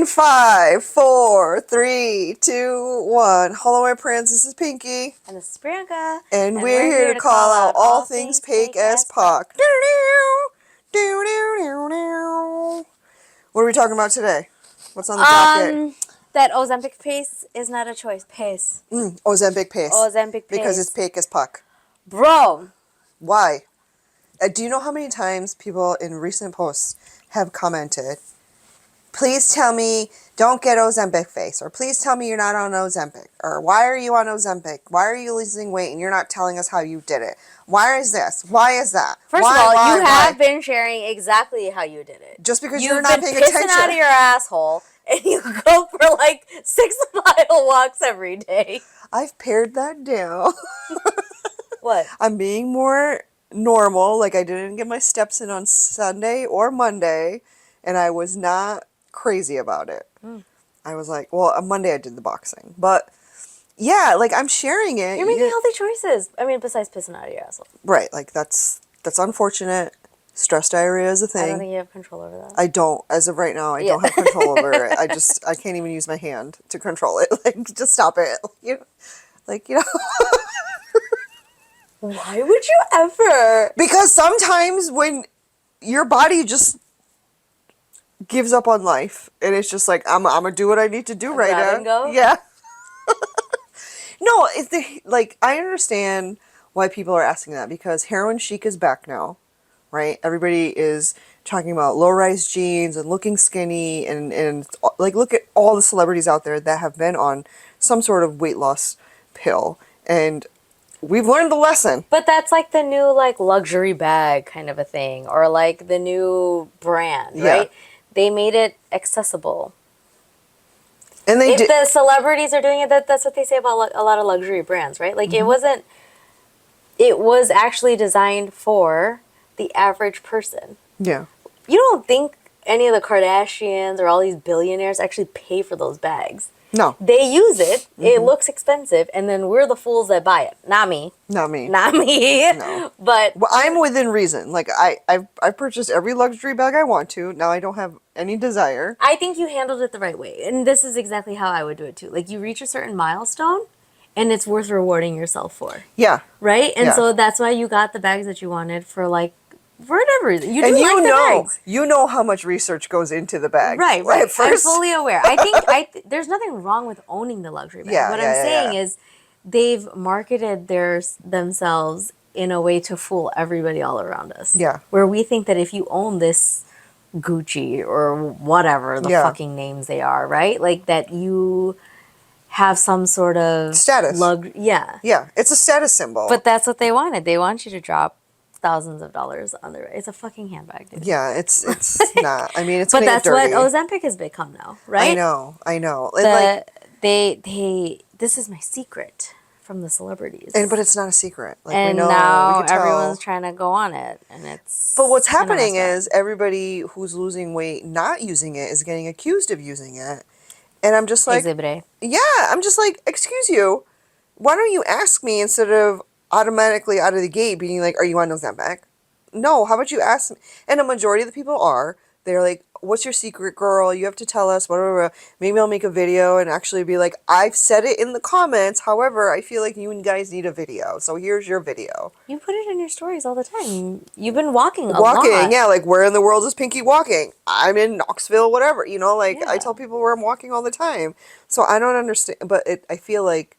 In 5, 4, 3, 2, 1. Hello, my friends. This is Pinky. And this is Priyanka. And we're here to call out all things PakeAsPuck. What are we talking about today? What's on the docket? That Ozempic pace is not a choice. Pace. Ozempic pace. Ozempic pace. Because it's PakeAsPuck. Bro. Why? Do you know how many times people in recent posts have commented, please tell me don't get Ozempic face, or please tell me you're not on Ozempic, or why are you on Ozempic? Why are you losing weight and you're not telling us how you did it? Why is this? Why is that? First of all, you have been sharing exactly how you did it. Just because you're not paying attention. You've been pissing out of your asshole, and you go for like 6-mile walks every day. I've pared that down. What? I'm being more normal. Like, I didn't get my steps in on Sunday or Monday, and I was not crazy about it. I was like, well, on Monday I did the boxing, but yeah, like, I'm sharing it. You're making healthy choices. I mean, besides pissing out of your asshole. Right, like, that's unfortunate. Stress diarrhea is a thing. I don't think you have control over that. I don't, as of right now, I don't have control over it. I can't even use my hand to control it. Like, just stop it. You know. Why would you ever? Because sometimes when your body just gives up on life, and it's just like, I'm gonna do what I need to do right now. And go? Yeah. No, like, I understand why people are asking that, because heroin chic is back now, right? Everybody is talking about low-rise jeans and looking skinny, and like, look at all the celebrities out there that have been on some sort of weight loss pill, and we've learned the lesson. But that's like the new like luxury bag kind of a thing, or like the new brand, right? They made it accessible. And if the celebrities are doing it, that's what they say about a lot of luxury brands, right? Like, it was actually designed for the average person. Yeah. You don't think any of the Kardashians or all these billionaires actually pay for those bags? No. They use it. It looks expensive, and then we're the fools that buy it. Not me. Not me. Not me. No. But well, I'm within reason. Like, I've purchased every luxury bag I want to. Now I don't have any desire. I think you handled it the right way. And this is exactly how I would do it too. Like, you reach a certain milestone, and it's worth rewarding yourself for. Yeah. Right? And so that's why you got the bags that you wanted for, like, for whatever reason. You know how much research goes into the bag. Right. I'm fully aware. I think there's nothing wrong with owning the luxury bag. What I'm saying is they've marketed themselves in a way to fool everybody all around us. Yeah. Where we think that if you own this Gucci or whatever the fucking names they are, right? Like, that you have some sort of status. Yeah. Yeah. It's a status symbol. But that's what they wanted. They want you to drop thousands of dollars on it's a fucking handbag, dude. Yeah, it's not. I mean, it's but that's dirty. What Ozempic has become now, right? I know. This is my secret from the celebrities. But it's not a secret. Like, and we know, now we can everyone's trying to go on it, and it's. But what's happening is everybody who's losing weight not using it is getting accused of using it, and I'm just like, I'm just like, excuse you, why don't you ask me instead of automatically out of the gate being like, are you on Ozempic? No, how about you ask me? And a majority of the people they're like, what's your secret, girl? You have to tell us, whatever. Maybe I'll make a video and actually be like, I've said it in the comments. However, I feel like you guys need a video. So here's your video. You put it in your stories all the time. You've been walking a lot. Yeah, like, where in the world is Pinky walking? I'm in Knoxville, whatever. You know, like, I tell people where I'm walking all the time. So I don't understand, but I feel like,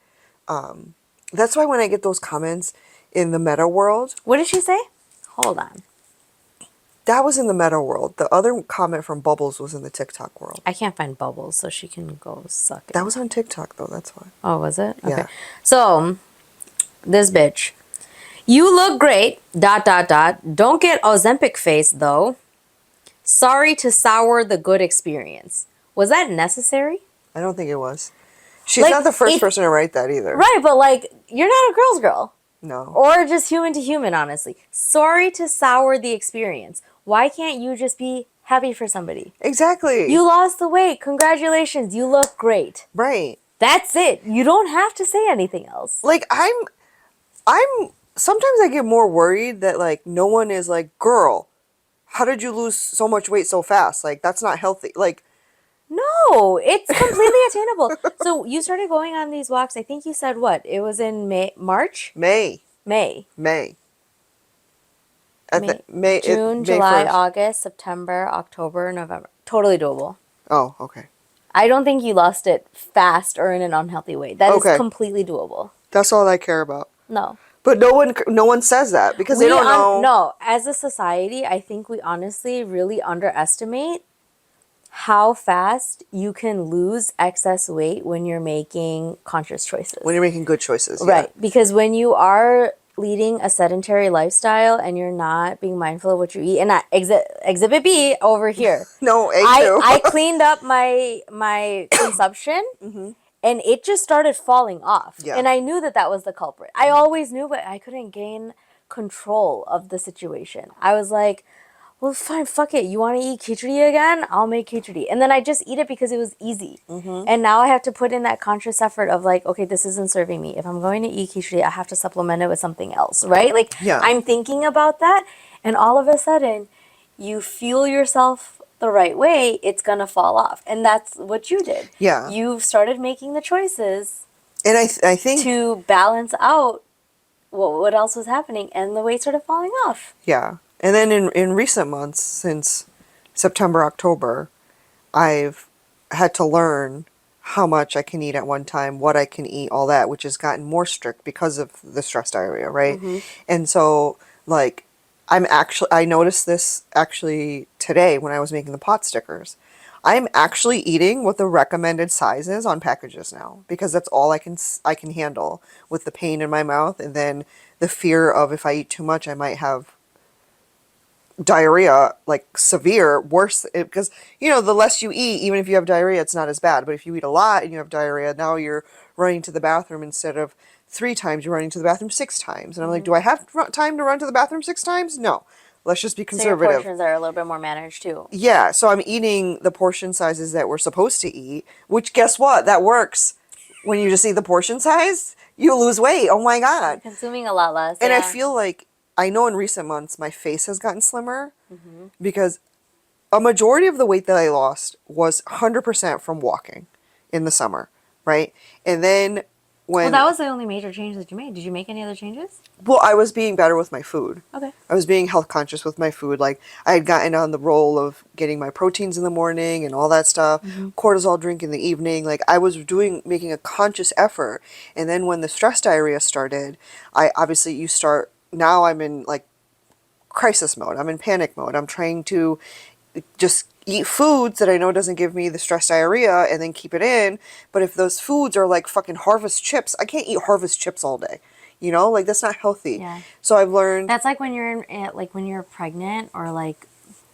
that's why when I get those comments in the meta world. What did she say? Hold on. That was in the meta world. The other comment from Bubbles was in the TikTok world. I can't find Bubbles, so she can go suck it. That was on TikTok, though. That's why. Oh, was it? Okay. Yeah. So, this bitch. You look great, ... Don't get Ozempic face, though. Sorry to sour the good experience. Was that necessary? I don't think it was. She's not the first person to write that either. Right, but, like, you're not a girl's girl. No. Or just human to human, honestly. Sorry to sour the experience. Why can't you just be happy for somebody? Exactly. You lost the weight. Congratulations. You look great. Right. That's it. You don't have to say anything else. Like, sometimes I get more worried that, like, no one is like, girl, how did you lose so much weight so fast? Like, that's not healthy. Like, No, it's completely attainable. So you started going on these walks. I think you said what? It was in March? May. May. May. June, May July, 1st. August, September, October, November. Totally doable. Oh, okay. I don't think you lost it fast or in an unhealthy way. That is completely doable. That's all I care about. No. But no one says that because they don't know. No, as a society, I think we honestly really underestimate how fast you can lose excess weight when you're making conscious choices. When you're making good choices. Right. Yeah. Because when you are leading a sedentary lifestyle and you're not being mindful of what you eat, and exhibit B over here. No, A2. I cleaned up my consumption. Mm-hmm. And it just started falling off. Yeah. And I knew that was the culprit. I always knew, but I couldn't gain control of the situation. I was like, well, fine, fuck it. You want to eat khichdi again? I'll make khichdi. And then I just eat it because it was easy. Mm-hmm. And now I have to put in that conscious effort of like, okay, this isn't serving me. If I'm going to eat khichdi, I have to supplement it with something else, right? Like, I'm thinking about that. And all of a sudden, you fuel yourself the right way, it's gonna fall off, and that's what you did. Yeah, you started making the choices, and I think to balance out what else was happening, and the weight started falling off. Yeah, and then in recent months, since September, October, I've had to learn how much I can eat at one time, what I can eat, all that, which has gotten more strict because of the stress diarrhea, right? Mm-hmm. And so, like, I noticed this actually today when I was making the pot stickers. I'm actually eating what the recommended size is on packages now because that's all I can handle with the pain in my mouth and then the fear of if I eat too much I might have diarrhea, like severe, worse, because the less you eat, even if you have diarrhea, it's not as bad. But if you eat a lot and you have diarrhea, now you're running to the bathroom instead of 3 times, you're running to the bathroom 6 times. And I'm like, do I have time to run to the bathroom 6 times? No. Let's just be conservative. So your portions are a little bit more managed too. Yeah, so I'm eating the portion sizes that we're supposed to eat, which guess what? That works. When you just eat the portion size, you lose weight. Oh my God. You're consuming a lot less. And I feel like, I know in recent months my face has gotten slimmer because a majority of the weight that I lost was 100% from walking in the summer, right? And then well, that was the only major change that you made. Did you make any other changes? Well, I was being better with my food. Okay. I was being health conscious with my food. Like, I had gotten on the roll of getting my proteins in the morning and all that stuff, cortisol drink in the evening. Like, I was making a conscious effort. And then when the stress diarrhea started, now I'm in, like, crisis mode. I'm in panic mode. I'm trying to just eat foods that I know doesn't give me the stress diarrhea and then keep it in. But if those foods are like fucking Harvest chips, I can't eat Harvest chips all day. Like that's not healthy. Yeah. So I've learned. That's like when when you're pregnant or like,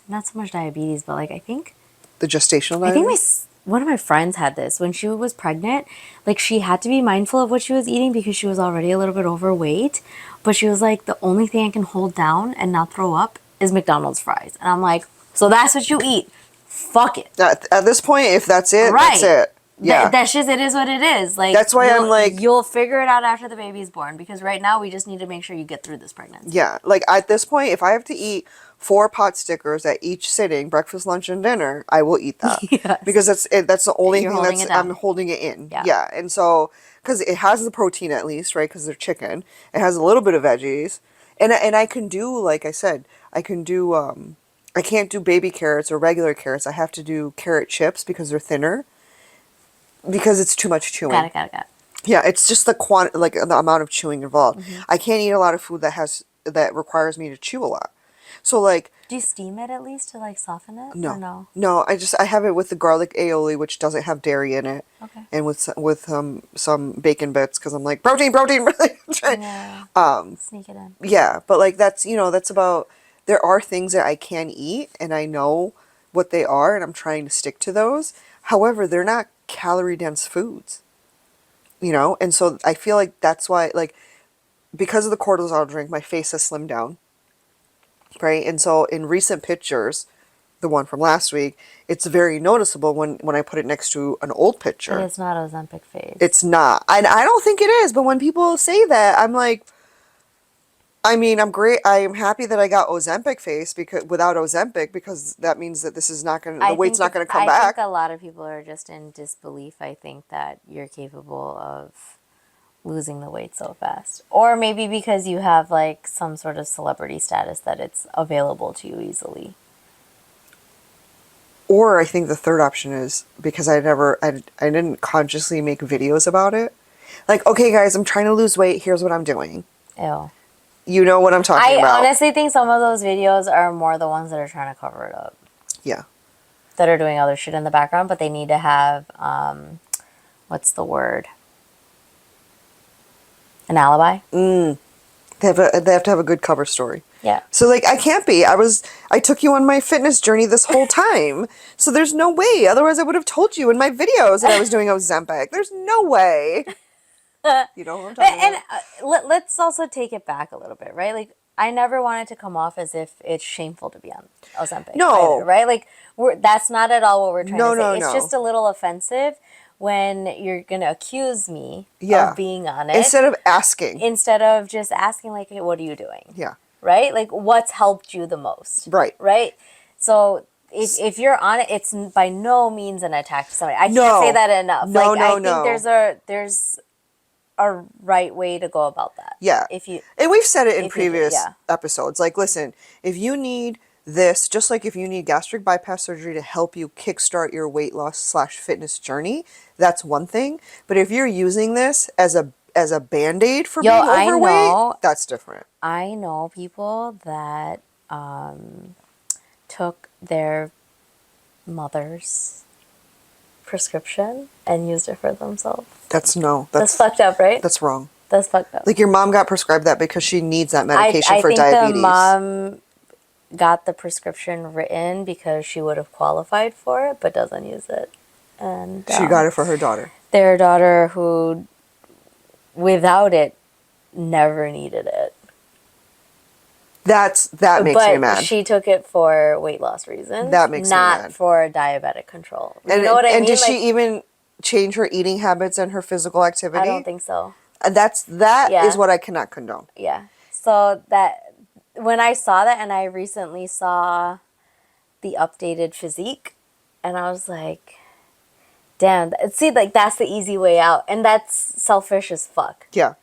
not so much diabetes, but like I think. The gestational diabetes? I think one of my friends had this when she was pregnant. Like she had to be mindful of what she was eating because she was already a little bit overweight. But she was like, the only thing I can hold down and not throw up is McDonald's fries. And I'm like, so that's what you eat. Fuck it. At this point, if that's it, that's it. Yeah. That's just, it is what it is. Like, that's why I'm like, you'll figure it out after the baby's born because right now we just need to make sure you get through this pregnancy. Yeah. Like at this point, if I have to eat 4 pot stickers at each sitting, breakfast, lunch, and dinner, I will eat that. Yes. Because that's the only thing I'm holding it in. Yeah. And so, because it has the protein at least, right? Because they're chicken. It has a little bit of veggies. And I can do, like I said, I can't do baby carrots or regular carrots. I have to do carrot chips because they're thinner. Because it's too much chewing. Got it. Yeah, it's just the amount of chewing involved. I can't eat a lot of food that requires me to chew a lot. So like, do you steam it at least to like soften it? No, or no. No. I have it with the garlic aioli, which doesn't have dairy in it. Okay. And with some bacon bits because I'm like protein. Yeah. Sneak it in. Yeah, but like that's about. There are things that I can eat and I know what they are and I'm trying to stick to those. However, they're not calorie dense foods. And so I feel like that's why, like, because of the cortisol drink, my face has slimmed down. Right? And so in recent pictures, the one from last week, it's very noticeable when I put it next to an old picture. But it's not Ozempic face. It's not. I don't think it is, but when people say that, I'm like, I mean, I'm great. I am happy that I got Ozempic face because without Ozempic because that means that this is not going to, the weight's not going to come back. I think a lot of people are just in disbelief. I think that you're capable of losing the weight so fast. Or maybe because you have like some sort of celebrity status that it's available to you easily. Or I think the third option is because I didn't consciously make videos about it. Like, okay, guys, I'm trying to lose weight. Here's what I'm doing. Ew. You know what I'm talking about. I honestly think some of those videos are more the ones that are trying to cover it up. Yeah. That are doing other shit in the background, but they need to have, what's the word? An alibi? They have to have a good cover story. Yeah. So, like, I can't be. I took you on my fitness journey this whole time. So there's no way. Otherwise, I would have told you in my videos that I was doing Ozempic. There's no way. You know what I'm talking about. Let's also take it back a little bit, right? Like, I never wanted to come off as if it's shameful to be on Ozempic. No. Either, right? Like, that's not at all what we're trying to say. No, it's just a little offensive when you're going to accuse me of being on it. Instead of asking. Instead of just asking, like, hey, what are you doing? Yeah. Right? Like, what's helped you the most? Right. Right? So, if you're on it, it's by no means an attack to somebody. I can't say that enough. No, I think there's a right way to go about that. Yeah. And we've said it in previous episodes. Like, listen, if you need this, just like if you need gastric bypass surgery to help you kickstart your weight loss / fitness journey, that's one thing. But if you're using this as a Band-Aid for being overweight, that's different. I know people that took their mother's prescription and used it for themselves. That's fucked up, right? That's wrong. That's fucked up. Like, your mom got prescribed that because she needs that medication for diabetes. I think the mom got the prescription written because she would have qualified for it, but doesn't use it. And she got it for her daughter. Their daughter, who without it never needed it. That makes me mad. But she took it for weight loss reasons. That makes me mad. Not for diabetic control. You know what I mean? And did she even change her eating habits and her physical activity? I don't think so. That is what I cannot condone. Yeah. So that when I saw that, and I recently saw the updated physique, and I was like, damn, see, like, that's the easy way out. And that's selfish as fuck. Yeah.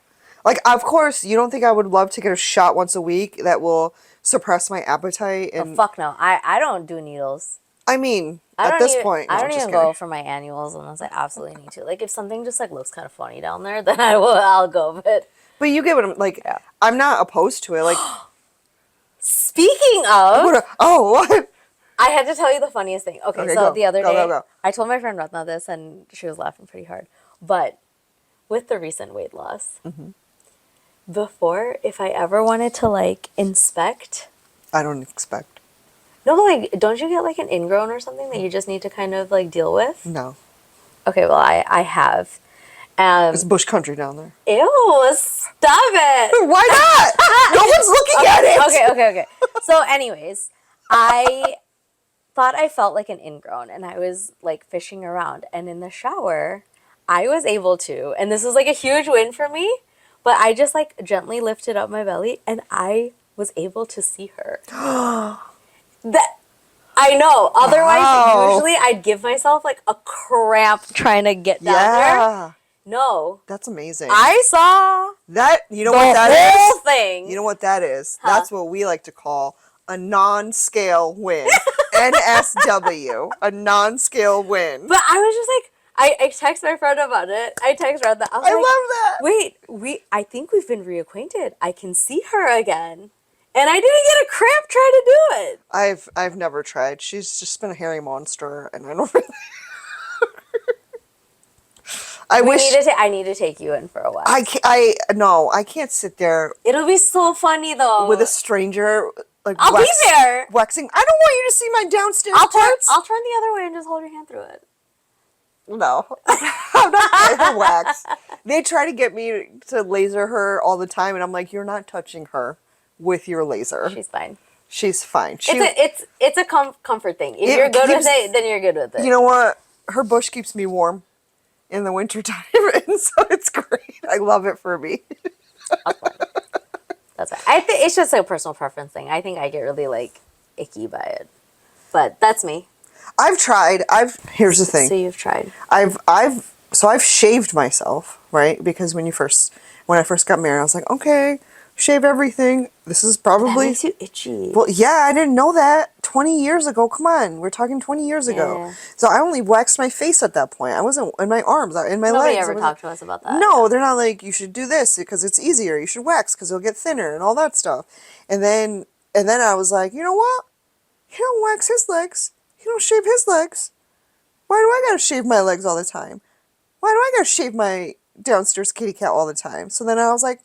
Like, of course, you don't think I would love to get a shot once a week that will suppress my appetite? And fuck no. I don't do needles. I mean, at this point, I don't even go for my annuals unless I absolutely need to. Like, if something just, like, looks kind of funny down there, then I'll go. But you get what I'm, like, I'm not opposed to it. Like, speaking of... what? I had to tell you the funniest thing. Okay, so the other day, go. I told my friend Ratna this, and she was laughing pretty hard. But with the recent weight loss, before, if I ever wanted to, like, inspect... I don't expect. No, but, like, don't you get, like, an ingrown or something that you just need to kind of, like, deal with? No. Okay, well, I have. It's bush country down there. Ew, stop it! Why not? No one's looking at it! Okay. So, anyways, I thought I felt like an ingrown, and I was, like, fishing around. And in the shower, I was able to, and this was, like, a huge win for me, but I just, like, gently lifted up my belly, and I was able to see her. I know. Otherwise, usually I'd give myself, like, a cramp trying to get down there. No. That's amazing. I saw that. You know what that is? The whole thing. You know what that is? Huh? That's what we like to call a non-scale win. NSW. A non-scale win. But I was just like, I text my friend about it. I text her that. I love that. Wait, I think we've been reacquainted. I can see her again. And I didn't get a cramp trying to do it. I've never tried. She's just been a hairy monster, and I don't really... I need to take you in for a while. I can't sit there. It'll be so funny though. With a stranger, like, I'll be there. Waxing. I don't want you to see my downstairs parts. I'll turn the other way and just hold your hand through it. No. I'm not trying to wax. They try to get me to laser her all the time, and I'm like, you're not touching her with your laser. She's fine. She's fine. It's a comfort thing. If you're good with it, then you're good with it. You know what? Her bush keeps me warm in the wintertime, and so it's great. I love it for me. That's right. I think it's just a personal preference thing. I think I get really like icky by it, but that's me. I've tried. Here's the thing. So you've tried. I've shaved myself, right? Because when I first got married, I was like, okay, shave everything. This is probably... That makes you itchy. Well, yeah, I didn't know that 20 years ago. Come on, we're talking 20 years ago. Yeah. So I only waxed my face at that point. I wasn't in my arms, in my legs. Nobody ever talked to us about that. No, they're not like, you should do this because it's easier. You should wax because you'll get thinner and all that stuff. And then I was like, you know what? He don't wax his legs. He don't shave his legs. Why do I gotta shave my legs all the time? Why do I gotta shave my downstairs kitty cat all the time? So then I was like,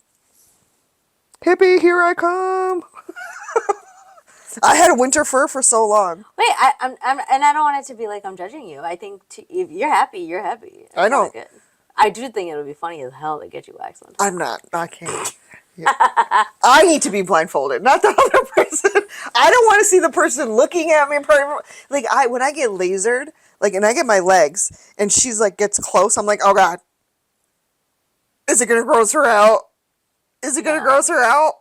hippie, here I come. I had a winter fur for so long. Wait, I'm, and I don't want it to be like I'm judging you. I think if you're happy, you're happy. I know. I do think it would be funny as hell to get you waxed one time. I'm not. I can't. Yeah. I need to be blindfolded, not the other person. I don't want to see the person looking at me. Like when I get lasered, like, and I get my legs, and she's like gets close, I'm like, oh God, is it gonna gross her out? Is it gonna gross her out?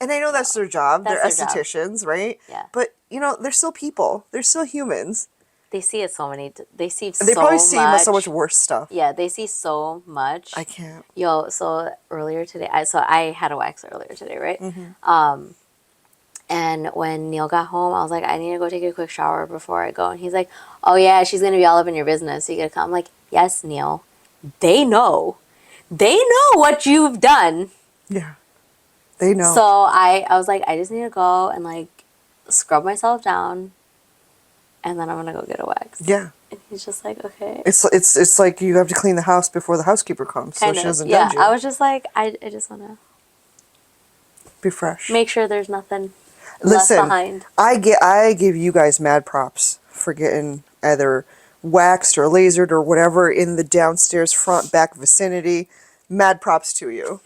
And I know that's their job. They're estheticians, right? Yeah. But you know, they're still people. They're still humans. They see it so many. They probably see so much worse stuff. Yeah, they see so much. I can't. Yo, so earlier today, I had a wax earlier today, right? Mm-hmm. And when Neil got home, I was like, I need to go take a quick shower before I go. And he's like, oh yeah, she's gonna be all up in your business. So you gotta come. I'm like, yes, Neil. They know. They know what you've done. Yeah. They know. So I was like, I just need to go and like scrub myself down, and then I'm gonna go get a wax. Yeah. And he's just like, okay. It's like you have to clean the house before the housekeeper comes, so she doesn't judge you. I was just like, I just wanna be fresh. Make sure there's nothing left behind. I give you guys mad props for getting either waxed or lasered or whatever in the downstairs front back vicinity. Mad props to you.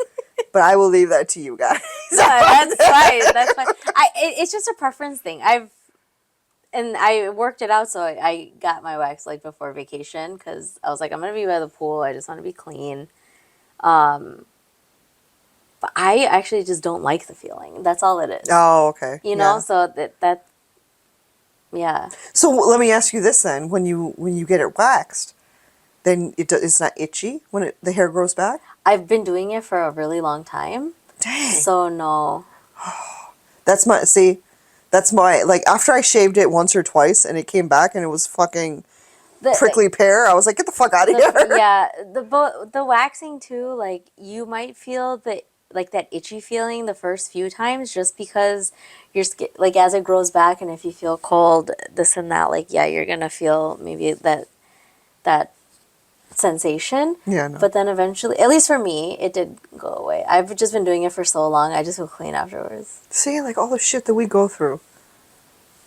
But I will leave that to you guys. No, that's fine. That's fine. It's just a preference thing. I worked it out, so I got my wax like before vacation because I was like, I'm gonna be by the pool. I just want to be clean. But I actually just don't like the feeling. That's all it is. Oh, okay. You know, so that yeah. So let me ask you this then: when you get it waxed, then it's not itchy when the hair grows back? I've been doing it for a really long time. Dang. So no. That's my like after I shaved it once or twice and it came back and it was fucking prickly pear. I was like, get the fuck out of here. Yeah, the waxing too. Like you might feel that itchy feeling the first few times just because your skin, like as it grows back and if you feel cold, this and that, like yeah, you're gonna feel maybe that sensation. Yeah, no. But then eventually, at least for me, it did go away. I've just been doing it for so long. I just feel clean afterwards. See, like all the shit that we go through.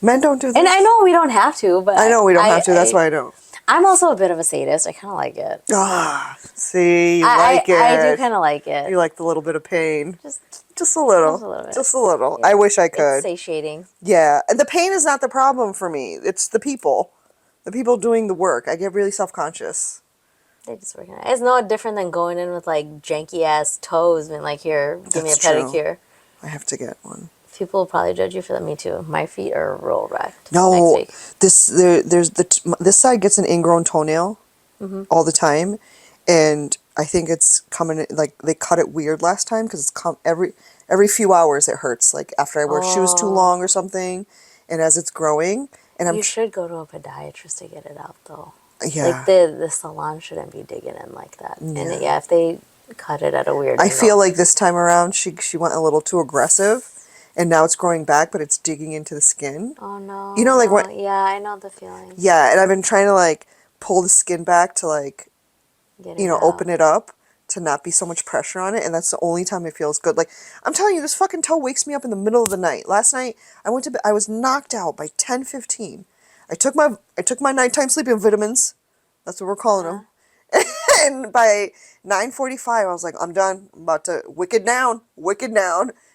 Men don't do this. And I know we don't have to, but I know we don't have to. That's why I don't. I'm also a bit of a sadist. I kind of like it. Ah, see, you like it. I do kind of like it. You like the little bit of pain. Just a little little. Bit. Just a little. Yeah. I wish I could. It's satiating. Yeah, and the pain is not the problem for me. It's the people. The people doing the work. I get really self-conscious. They just working on it. It's no different than going in with like janky ass toes and like, here, give me a pedicure. True. I have to get one. People will probably judge you for that. Me too. My feet are real wrecked. No, next week. This side gets an ingrown toenail all the time, and I think it's coming like they cut it weird last time because it's every few hours it hurts. Like after I wear shoes too long or something, and as it's growing, and you should go to a podiatrist to get it out though. Yeah. Like the salon shouldn't be digging in like that. Yeah. And yeah, if they cut it at a weird angle. I feel like this time around she went a little too aggressive and now it's growing back but it's digging into the skin. Oh no. You know like what? Yeah, I know the feeling. Yeah, and I've been trying to like pull the skin back to like open it up to not be so much pressure on it, and that's the only time it feels good. Like I'm telling you, this fucking toe wakes me up in the middle of the night. Last night I went to bed, I was knocked out by 10:15. I took my nighttime sleeping vitamins. That's what we're calling them. And by 9:45, I was like, I'm done. I'm about to wicked down.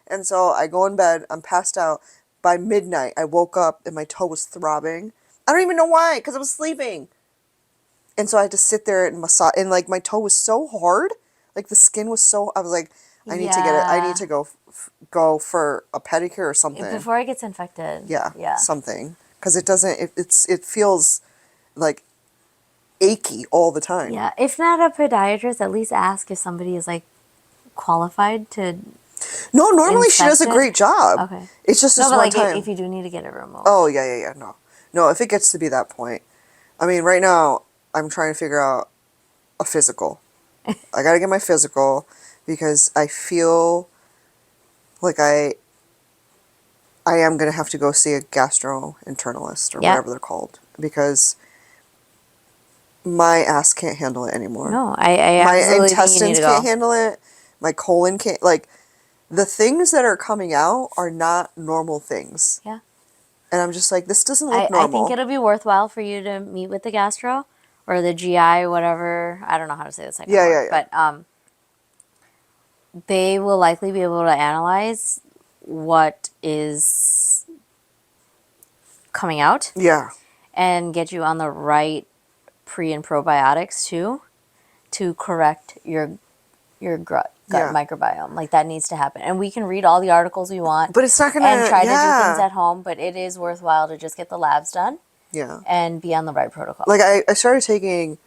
And so I go in bed. I'm passed out. By midnight, I woke up and my toe was throbbing. I don't even know why, because I was sleeping. And so I had to sit there and massage. And like my toe was so hard. Like the skin was so, I was like, I need to get it. I need to go go for a pedicure or something. Before it gets infected. Yeah. Something. Because it doesn't, it feels like achy all the time. Yeah. If not a podiatrist, at least ask if somebody is like qualified to. No, normally she does a great job. Okay. It's just this one like time. if you do need to get it removed. Oh, yeah. No, if it gets to be that point. I mean, right now, I'm trying to figure out a physical. I gotta get my physical because I feel like I am gonna have to go see a gastrointernalist or whatever they're called because my ass can't handle it anymore. No, I my absolutely intestines can't handle it. My colon can't, like, the things that are coming out are not normal things. Yeah. And I'm just like, this doesn't look normal. I think it'll be worthwhile for you to meet with the gastro or the GI, whatever. I don't know how to say the second word. But they will likely be able to analyze what is coming out. Yeah. And get you on the right pre and probiotics too to correct your gut microbiome. Like that needs to happen. And we can read all the articles we want. But it's not going to... And try to do things at home. But it is worthwhile to just get the labs done. Yeah. And be on the right protocol. Like I started taking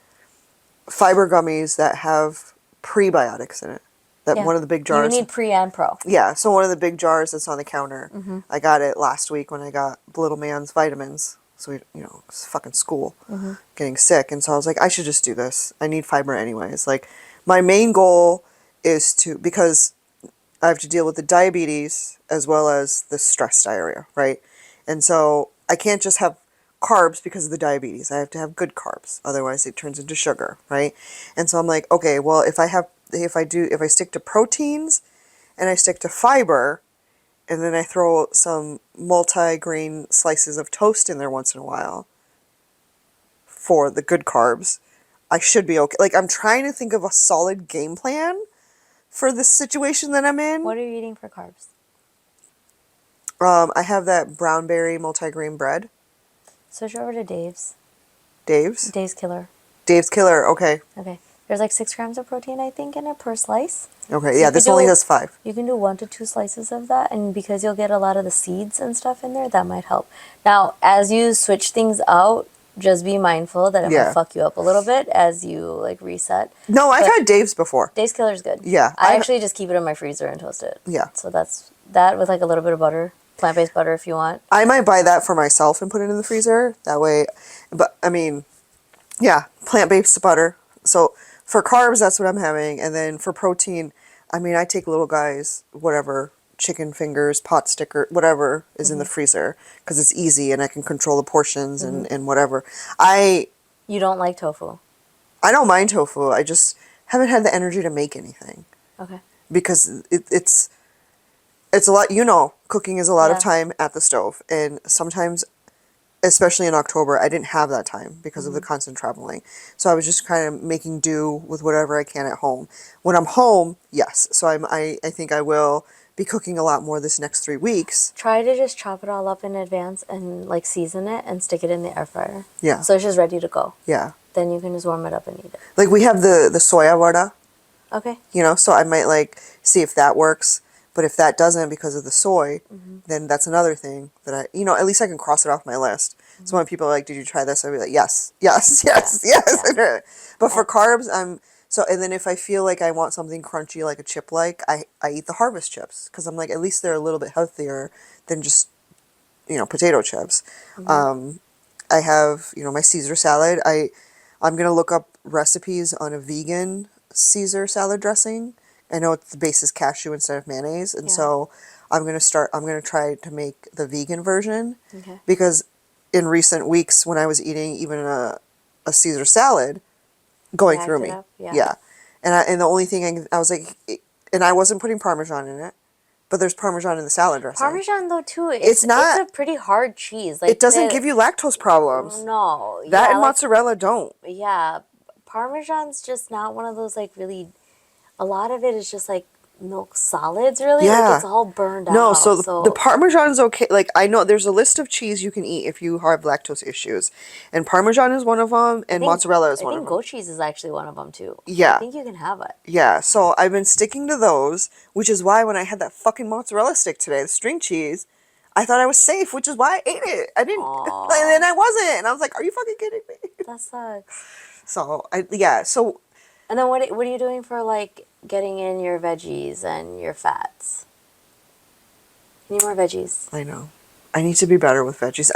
fiber gummies that have prebiotics in it. That one of the big jars. You need pre and pro. Yeah. So one of the big jars that's on the counter. Mm-hmm. I got it last week when I got the little man's vitamins. So it's fucking school. Mm-hmm. Getting sick. And so I was like, I should just do this. I need fiber anyways. Like my main goal is to, because I have to deal with the diabetes as well as the stress diarrhea, right? And so I can't just have carbs because of the diabetes. I have to have good carbs. Otherwise it turns into sugar, right? And so I'm like, okay, well, if I stick to proteins and I stick to fiber and then I throw some multi-grain slices of toast in there once in a while for the good carbs, I should be okay. Like I'm trying to think of a solid game plan for this situation that I'm in. What are you eating for carbs? I have that brown berry multigrain bread. Switch over to Dave's. Dave's? Dave's Killer. Dave's Killer, okay. Okay. There's like 6 grams of protein, I think, in it per slice. Okay, so yeah, this only has 5. You can do 1 to 2 slices of that, and because you'll get a lot of the seeds and stuff in there, that might help. Now, as you switch things out, just be mindful that it might fuck you up a little bit as you like reset. No, I've had Dave's before. Dave's Killer's good. Yeah. I actually just keep it in my freezer and toast it. Yeah. So that's that with like a little bit of butter. Plant-based butter if you want. I might buy that for myself and put it in the freezer. That way, but I mean, yeah, plant-based butter. So for carbs, that's what I'm having. And then for protein, I mean, I take little guys, whatever, chicken fingers, pot sticker, whatever is in the freezer because it's easy and I can control the portions and whatever. You don't like tofu? I don't mind tofu. I just haven't had the energy to make anything. Okay. Because it's a lot, cooking is a lot of time at the stove. And sometimes, especially in October, I didn't have that time because of the constant traveling. So I was just kind of making do with whatever I can at home. When I'm home, yes. So I think I will be cooking a lot more this next 3 weeks. Try to just chop it all up in advance and like season it and stick it in the air fryer. Yeah. So it's just ready to go. Yeah. Then you can just warm it up and eat it. Like we have the soya vada. Okay. So I might like see if that works. But if that doesn't because of the soy, then that's another thing that at least I can cross it off my list. So when people are like, did you try this? I'll be like, yes. Yeah. But for carbs, and then if I feel like I want something crunchy, like a chip, I eat the Harvest chips. Because I'm like, at least they're a little bit healthier than just, potato chips. I have, my Caesar salad. I'm going to look up recipes on a vegan Caesar salad dressing. I know the base is cashew instead of mayonnaise, and so I'm gonna try to make the vegan version because in recent weeks when I was eating even a Caesar salad, going through me, and the only thing I was like, and I wasn't putting Parmesan in it, but there's Parmesan in the salad dressing. Parmesan though too, it's a pretty hard cheese. Like it doesn't give you lactose problems. No, that and mozzarella don't. Yeah, Parmesan's just not one of those like really. A lot of it is just like milk solids, really? Yeah. Like, it's all burned out. No, so the Parmesan is okay. Like, I know there's a list of cheese you can eat if you have lactose issues. And Parmesan is one of them, and mozzarella is one of them. I think goat cheese is actually one of them, too. Yeah. I think you can have it. Yeah, so I've been sticking to those, which is why when I had that fucking mozzarella stick today, the string cheese, I thought I was safe, which is why I ate it. I didn't, and then I wasn't. And I was like, are you fucking kidding me? That sucks. So, And then what are you doing for, like, getting in your veggies and your fats? You need more veggies. I know. I need to be better with veggies.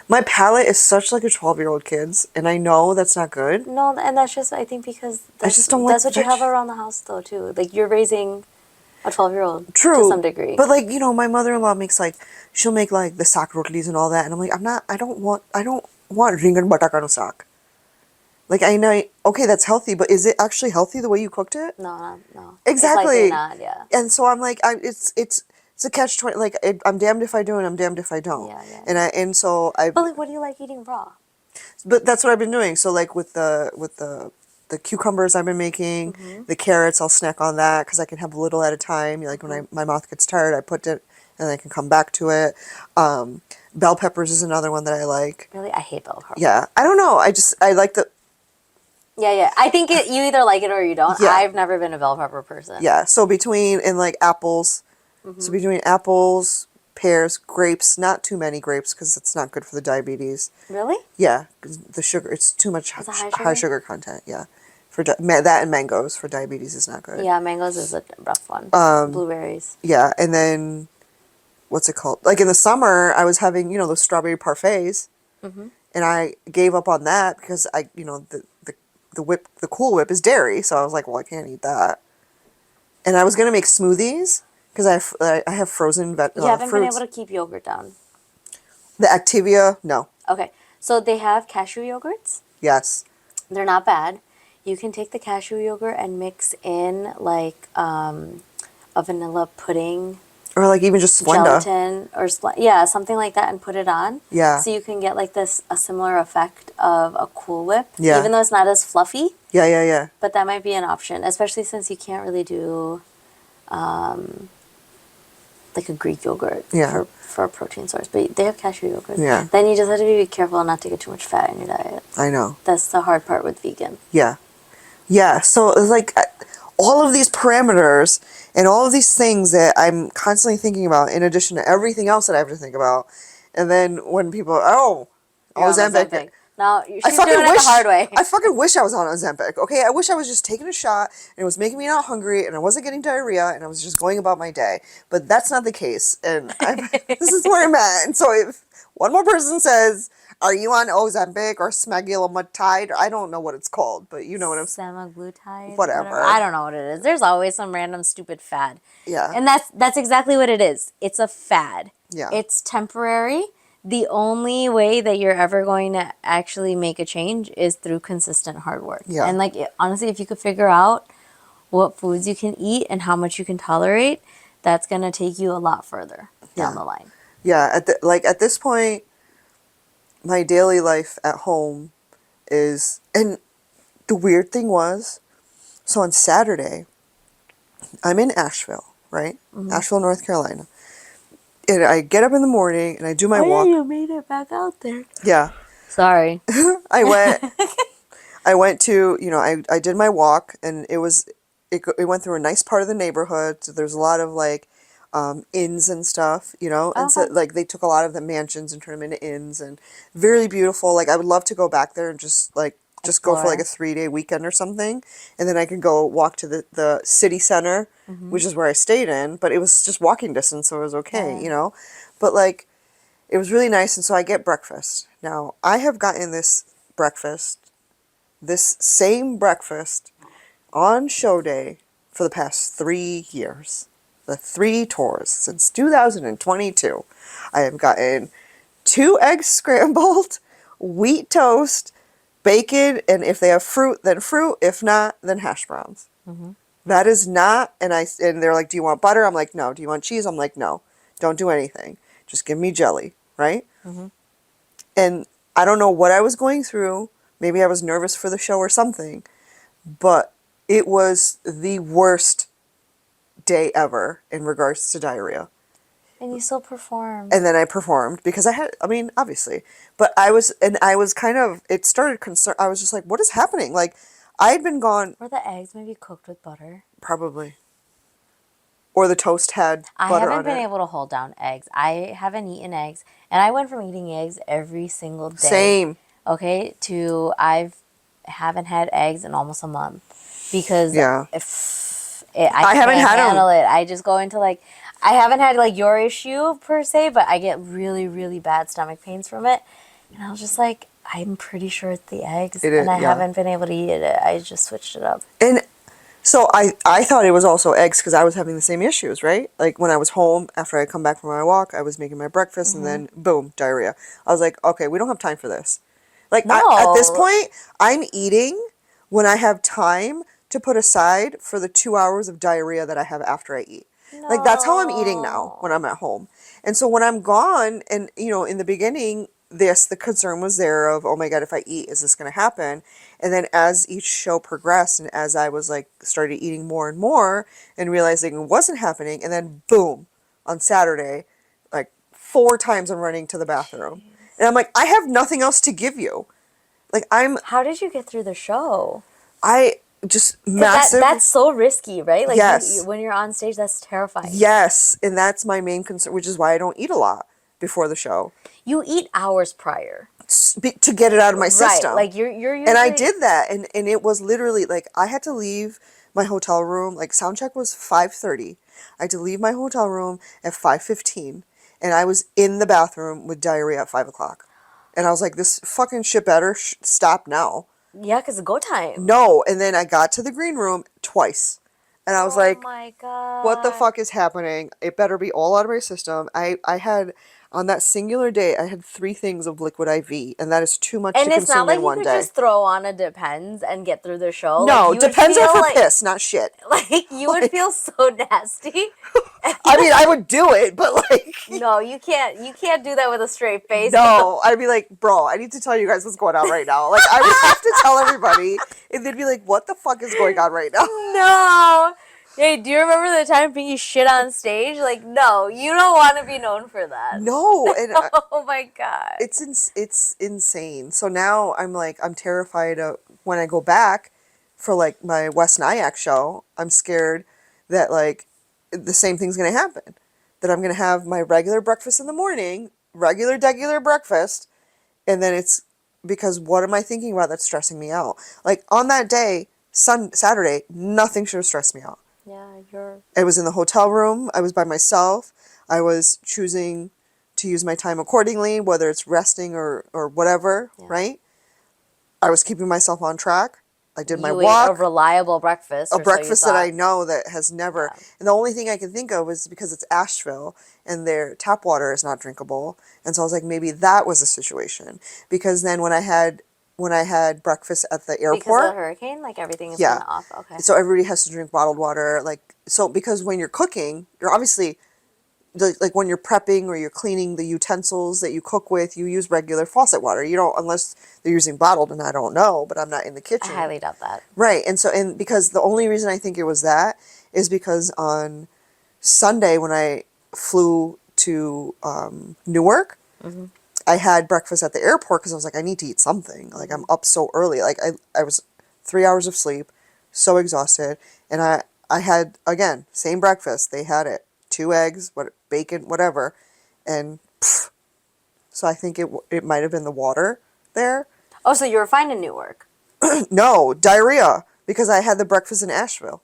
My palate is such like a 12-year-old kid's, and I know that's not good. No, and that's just, I think, because I just don't like that's what you have around the house, though, too. Like, you're raising a 12-year-old to some degree. But, like, you know, my mother-in-law makes, like, she'll make, like, the saag rotis and all that, and I'm like, I don't want ringan bataka no saag. Like, I know, okay, that's healthy, but is it actually healthy the way you cooked it? No. Exactly. It's likely not, yeah. And so I'm like, it's a catch-20. Like, I'm damned if I do and I'm damned if I don't. Yeah. But like, what do you like eating raw? But that's what I've been doing. So like with the cucumbers I've been making, the carrots, I'll snack on that because I can have a little at a time. Like when my mouth gets tired, I put it and I can come back to it. Bell peppers is another one that I like. Really, I hate bell peppers. Yeah, I don't know. I like the. Yeah. I think you either like it or you don't. Yeah. I've never been a bell pepper person. Yeah. So between apples. So between apples, pears, grapes, not too many grapes because it's not good for the diabetes. Really? Yeah, the sugar, it's too much high sugar content, yeah. That and mangoes for diabetes is not good. Yeah, mangoes is a rough one. Blueberries. Yeah, and then, what's it called? Like in the summer, I was having, those strawberry parfaits, and I gave up on that because the Cool Whip is dairy, so I was like, well, I can't eat that. And I was going to make smoothies. Because I have frozen fruits. You haven't been able to keep yogurt down. The Activia, no. Okay. So they have cashew yogurts. Yes. They're not bad. You can take the cashew yogurt and mix in like a vanilla pudding. Or like even just Splenda. Gelatin or something like that and put it on. Yeah. So you can get like a similar effect of a Cool Whip. Yeah. Even though it's not as fluffy. Yeah. But that might be an option, especially since you can't really do like a Greek yogurt for a protein source. But they have cashew yogurt. Yeah. Then you just have to be careful not to get too much fat in your diet. I know. That's the hard part with vegan. Yeah. Yeah. So it's like all of these parameters and all of these things that I'm constantly thinking about in addition to everything else that I have to think about. And then when people, Ozempic. No, she's doing it the hard way. I fucking wish I was on Ozempic, okay? I wish I was just taking a shot and it was making me not hungry and I wasn't getting diarrhea and I was just going about my day. But that's not the case. And this is where I'm at. And so if one more person says, are you on Ozempic or semaglutide? I don't know what it's called, but you know what I'm saying. Semaglutide? Whatever. I don't know what it is. There's always some random stupid fad. Yeah. And that's exactly what it is. It's a fad. Yeah. It's temporary. The only way that you're ever going to actually make a change is through consistent hard work. Yeah. And honestly, if you could figure out what foods you can eat and how much you can tolerate, that's going to take you a lot further down the line. Yeah. At this point, my daily life at home is, and the weird thing was, so on Saturday, I'm in Asheville, right? Asheville, North Carolina. And I get up in the morning and I do my walk. You made it back out there. Yeah. Sorry. I went to, I did my walk and it went through a nice part of the neighborhood. So there's a lot of inns and stuff, and so they took a lot of the mansions and turned them into inns and very beautiful. Like I would love to go back there and just go for a 3-day weekend or something. And then I could go walk to the city center, which is where I stayed in, but it was just walking distance. So it was okay, but it was really nice. And so I get breakfast. Now I have gotten this same breakfast on show day for the past 3 years. The 3 tours since 2022. I have gotten 2 eggs scrambled, wheat toast, bacon, and if they have fruit, then fruit. If not, then hash browns. That is not, and they're like, do you want butter? I'm like, no. Do you want cheese? I'm like, no. Don't do anything. Just give me jelly, right? And I don't know what I was going through. Maybe I was nervous for the show or something, but it was the worst day ever in regards to diarrhea. And you still performed. And then I performed because obviously. But I was kind of, it started concern. I was just like, what is happening? Like, I had been gone. Were the eggs maybe cooked with butter? Probably. Or the toast had butter on it. I haven't been able to hold down eggs. I haven't eaten eggs. And I went from eating eggs every single day. Same. Okay, to I haven't had eggs in almost a month. Because I haven't can't had handle it. I just go into like, I haven't had like your issue per se, but I get really, really bad stomach pains from it. And I was just like, I'm pretty sure it's the eggs. And I haven't been able to eat it. I just switched it up. And so I thought it was also eggs because I was having the same issues, right? Like when I was home after I come back from my walk, I was making my breakfast and then boom, diarrhea. I was like, okay, we don't have time for this. Like at this point, I'm eating when I have time to put aside for the 2 hours of diarrhea that I have after I eat. No. Like that's how I'm eating now when I'm at home. And so when I'm gone and, in the beginning, the concern was there of, oh my God, if I eat, is this going to happen? And then as each show progressed and as I was like, started eating more and more and realizing it wasn't happening, and then boom, on Saturday, like 4 times I'm running to the bathroom. Jeez. And I'm like, I have nothing else to give you. Like How did you get through the show? Just massive. That's so risky, right? Like yes. When you're on stage, that's terrifying. Yes. And that's my main concern, which is why I don't eat a lot before the show. You eat hours prior. To get it out of my system. Right, like you're usually... And I did that, and it was literally, like, I had to leave my hotel room, like, sound check was 5:30. I had to leave my hotel room at 5:15, and I was in the bathroom with diarrhea at 5 o'clock. And I was like, this fucking shit better stop now. Yeah, because it's go time. No, and then I got to the green room twice. And I was like, oh my God. What the fuck is happening? It better be all out of my system. I had... On that singular day, I had 3 things of liquid IV, and that is too much to consume in one day. And it's not like you could just throw on a Depends and get through the show. No, like, Depends are for piss, not shit. Like, you would feel so nasty. I mean, I would do it, but like... No, you can't do that with a straight face. No, I'd be like, bro, I need to tell you guys what's going on right now. Like, I would have to tell everybody, and they'd be like, what the fuck is going on right now? No. Hey, do you remember the time Pinky shit on stage? Like, no, you don't want to be known for that. No. And oh my God. It's insane. So now I'm like, I'm terrified of when I go back for like my West Nyack show. I'm scared that like the same thing's going to happen. That I'm going to have my regular breakfast in the morning, regular breakfast, and then it's because what am I thinking about that's stressing me out? Like on that day, Saturday, nothing should have stressed me out. Yeah, I was in the hotel room. I was by myself. I was choosing to use my time accordingly, whether it's resting or whatever, right? I was keeping myself on track. I did my walk. A reliable breakfast. A breakfast that I know that has never... Yeah. And the only thing I can think of is because it's Asheville and their tap water is not drinkable. And so I was like, maybe that was a situation. Because then when I had breakfast at the airport. Because of the hurricane? Like everything is kind of off? Okay. So everybody has to drink bottled water. Because when you're cooking, you're obviously, like when you're prepping or you're cleaning the utensils that you cook with, you use regular faucet water. You don't, unless they're using bottled, and I don't know, but I'm not in the kitchen. I highly doubt that. Right. And because the only reason I think it was that is because on Sunday when I flew to Newark, I had breakfast at the airport because I was like, I need to eat something. Like, I'm up so early. Like, I was 3 hours of sleep, so exhausted. And I had, again, same breakfast. They had it. 2 eggs, bacon, whatever. And so I think it might have been the water there. Oh, so you were fine in Newark? No, diarrhea. Because I had the breakfast in Asheville.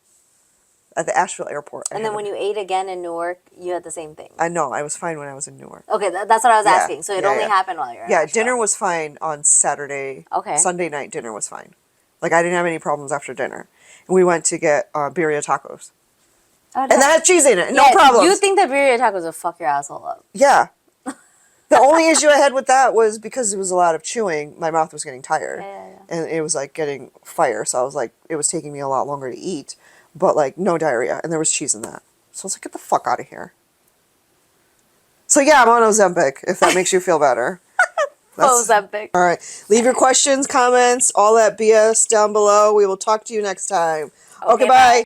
At the Asheville airport. And then when you ate again in Newark, you had the same thing? I know. I was fine when I was in Newark. Okay, that's what I was asking. So it only happened while you were in Asheville. Dinner was fine on Saturday. Okay. Sunday night dinner was fine. Like, I didn't have any problems after dinner. And we went to get birria tacos. Oh, and that had cheese in it. No problem. You think that birria tacos will fuck your asshole up. Yeah. The only issue I had with that was because it was a lot of chewing, my mouth was getting tired. Yeah. And it was like getting fire. So I was like, it was taking me a lot longer to eat. But, like, no diarrhea. And there was cheese in that. So I was like, get the fuck out of here. So, yeah, I'm on Ozempic, if that makes you feel better. Ozempic. All right. Leave your questions, comments, all that BS down below. We will talk to you next time. Okay, bye.